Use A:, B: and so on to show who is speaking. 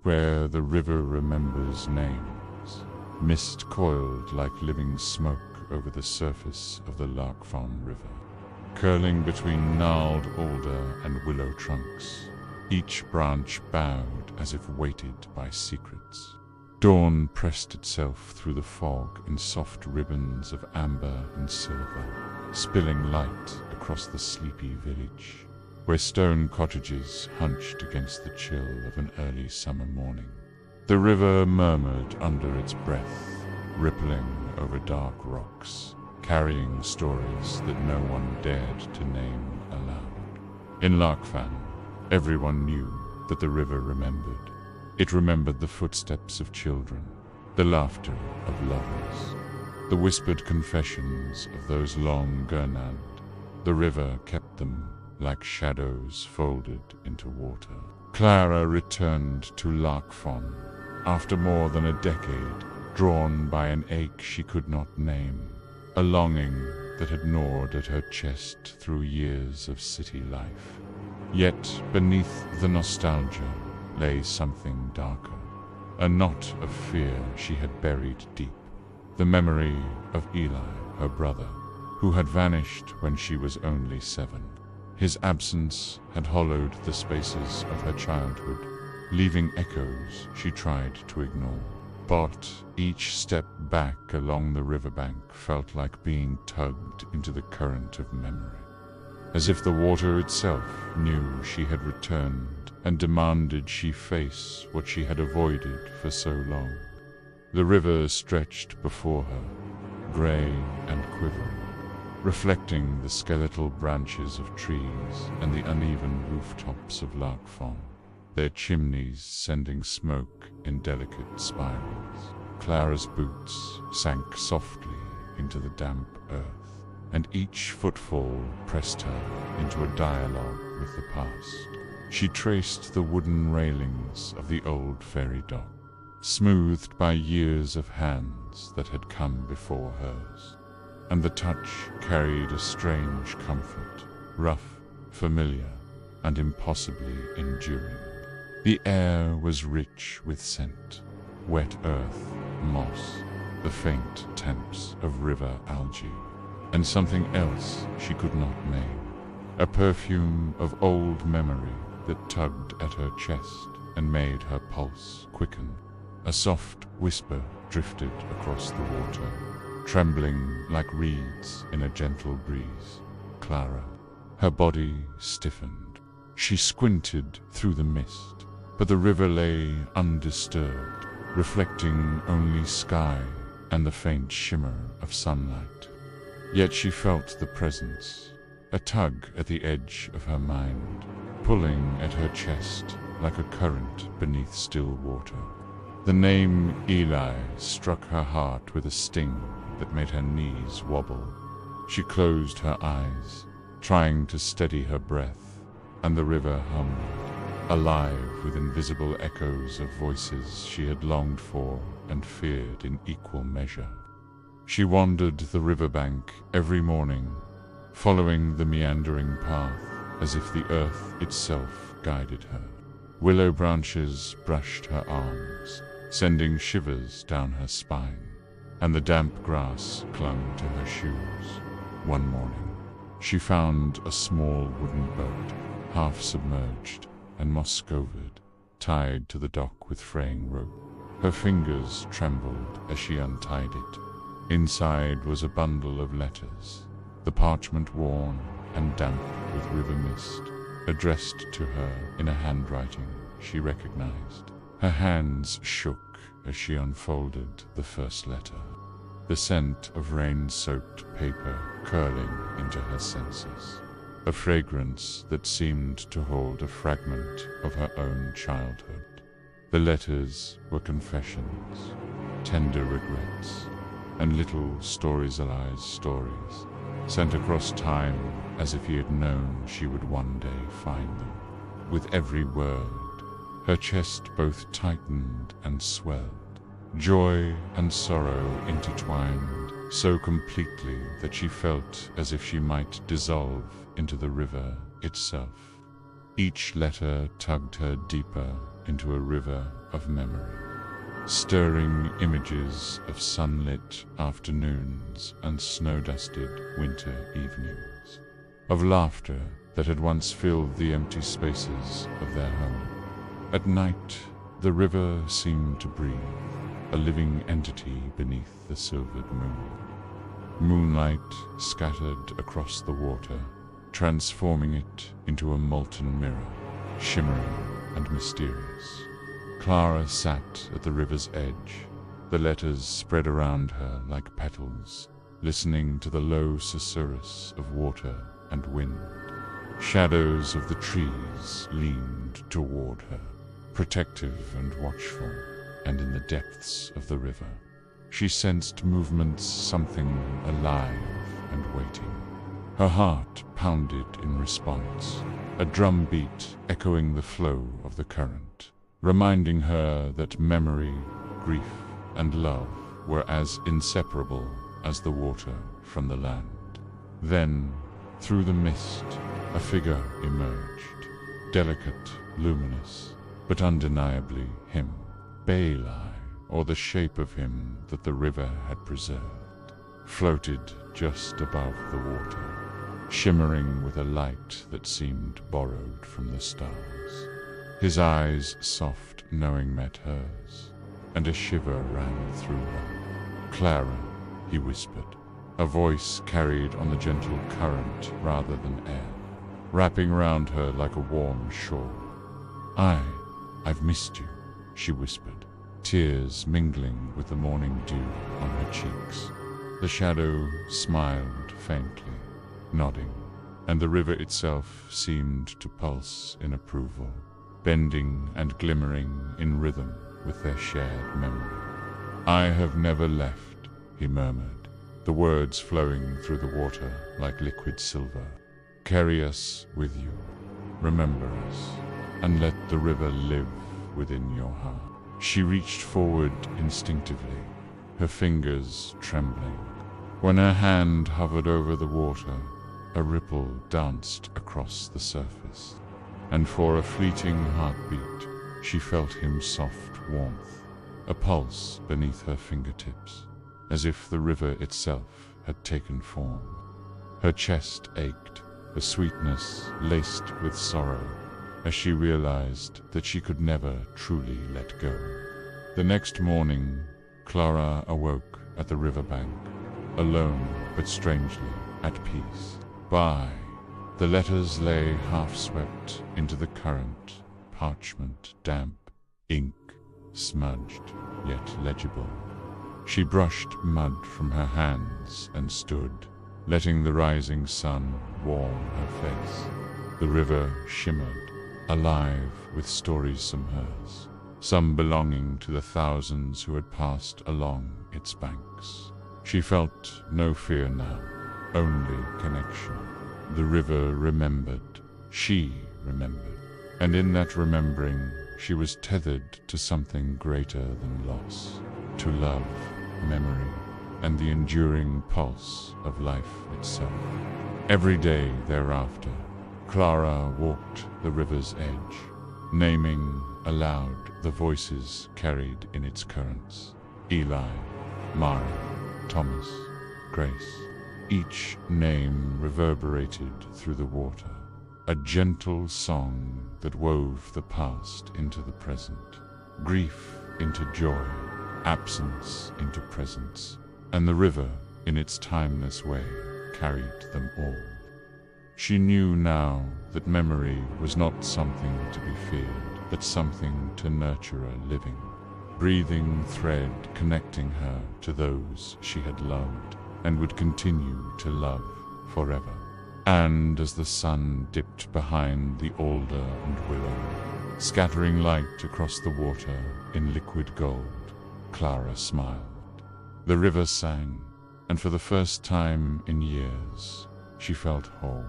A: where the river remembers names. Mist coiled like living smoke over the surface of the Larkfon River, curling between gnarled alder and willow trunks, each branch bowed as if weighted by secrets. Dawn pressed itself through the fog in soft ribbons of amber and silver, spilling light across the sleepy village, where stone cottages hunched against the chill of an early summer morning. The river murmured under its breath, rippling over dark rocks, carrying stories that no one dared to name aloud. In Larkfan, everyone knew that the river remembered. It remembered the footsteps of children, the laughter of lovers, the whispered confessions of those long gurnand. The river kept them like shadows folded into water. Clara returned to Larkfon after more than a decade, drawn by an ache she could not name, a longing that had gnawed at her chest through years of city life. Yet beneath the nostalgia lay something darker, a knot of fear she had buried deep, the memory of Eli, her brother, who had vanished when she was only 7. His absence had hollowed the spaces of her childhood, leaving echoes she tried to ignore. But each step back along the riverbank felt like being tugged into the current of memory, as if the water itself knew she had returned and demanded she face what she had avoided for so long. The river stretched before her, grey and quivering, reflecting the skeletal branches of trees and the uneven rooftops of Larkfon, their chimneys sending smoke in delicate spirals. Clara's boots sank softly into the damp earth, and each footfall pressed her into a dialogue with the past. She traced the wooden railings of the old ferry dock, smoothed by years of hands that had come before hers, and the touch carried a strange comfort, rough, familiar, and impossibly enduring. The air was rich with scent, wet earth, moss, the faint temps of river algae, and something else she could not name, a perfume of old memory that tugged at her chest and made her pulse quicken. A soft whisper drifted across the water, trembling like reeds in a gentle breeze. Clara. Her body stiffened. She squinted through the mist, but the river lay undisturbed, reflecting only sky and the faint shimmer of sunlight. Yet she felt the presence, a tug at the edge of her mind, pulling at her chest like a current beneath still water. The name Eli struck her heart with a sting that made her knees wobble. She closed her eyes, trying to steady her breath, and the river hummed, alive with invisible echoes of voices she had longed for and feared in equal measure. She wandered the riverbank every morning, following the meandering path as if the earth itself guided her. Willow branches brushed her arms, sending shivers down her spine, and the damp grass clung to her shoes. One morning, she found a small wooden boat, half submerged and moss-covered, tied to the dock with fraying rope. Her fingers trembled as she untied it. Inside was a bundle of letters, the parchment worn and damp with river mist, addressed to her in a handwriting she recognized. Her hands shook as she unfolded the first letter, the scent of rain-soaked paper curling into her senses, a fragrance that seemed to hold a fragment of her own childhood. The letters were confessions, tender regrets, and little Storyzali's stories, sent across time as if he had known she would one day find them. With every word, her chest both tightened and swelled, joy and sorrow intertwined so completely that she felt as if she might dissolve into the river itself. Each letter tugged her deeper into a river of memory, stirring images of sunlit afternoons and snow-dusted winter evenings, of laughter that had once filled the empty spaces of their home. At night, the river seemed to breathe, a living entity beneath the silvered moon. Moonlight scattered across the water, transforming it into a molten mirror, shimmering and mysterious. Clara sat at the river's edge, the letters spread around her like petals, listening to the low susurrus of water and wind. Shadows of the trees leaned toward her, protective and watchful, and in the depths of the river, she sensed movements, something alive and waiting. Her heart pounded in response, a drumbeat echoing the flow of the current, reminding her that memory, grief, and love were as inseparable as the water from the land. Then, through the mist, a figure emerged, delicate, luminous, but undeniably him, Baelai, or the shape of him that the river had preserved, floated just above the water, shimmering with a light that seemed borrowed from the stars. His eyes, soft, knowing, met hers, and a shiver ran through her. "Clara," he whispered, a voice carried on the gentle current rather than air, wrapping round her like a warm shawl. I've missed you," she whispered, tears mingling with the morning dew on her cheeks. The shadow smiled faintly, nodding, and the river itself seemed to pulse in approval, bending and glimmering in rhythm with their shared memory. "I have never left," he murmured, the words flowing through the water like liquid silver. "Carry us with you, remember us, and let the river live within your heart." She reached forward instinctively, her fingers trembling. When her hand hovered over the water, a ripple danced across the surface, and for a fleeting heartbeat, she felt his soft warmth, a pulse beneath her fingertips, as if the river itself had taken form. Her chest ached, a sweetness laced with sorrow, as she realized that she could never truly let go. The next morning, Clara awoke at the riverbank, alone but strangely at peace. The letters lay half-swept into the current, parchment damp, ink smudged yet legible. She brushed mud from her hands and stood, letting the rising sun warm her face. The river shimmered, alive with stories from hers, some belonging to the thousands who had passed along its banks. She felt no fear now, only connection. The river remembered, she remembered, and in that remembering she was tethered to something greater than loss, to love, memory, and the enduring pulse of life itself. Every day thereafter, Clara walked the river's edge, naming aloud the voices carried in its currents: Eli, Mari, Thomas, Grace. Each name reverberated through the water, a gentle song that wove the past into the present, grief into joy, absence into presence, and the river, in its timeless way, carried them all. She knew now that memory was not something to be feared, but something to nurture a living, breathing thread connecting her to those she had loved and would continue to love forever. And as the sun dipped behind the alder and willow, scattering light across the water in liquid gold, Clara smiled. The river sang, and for the first time in years, she felt whole.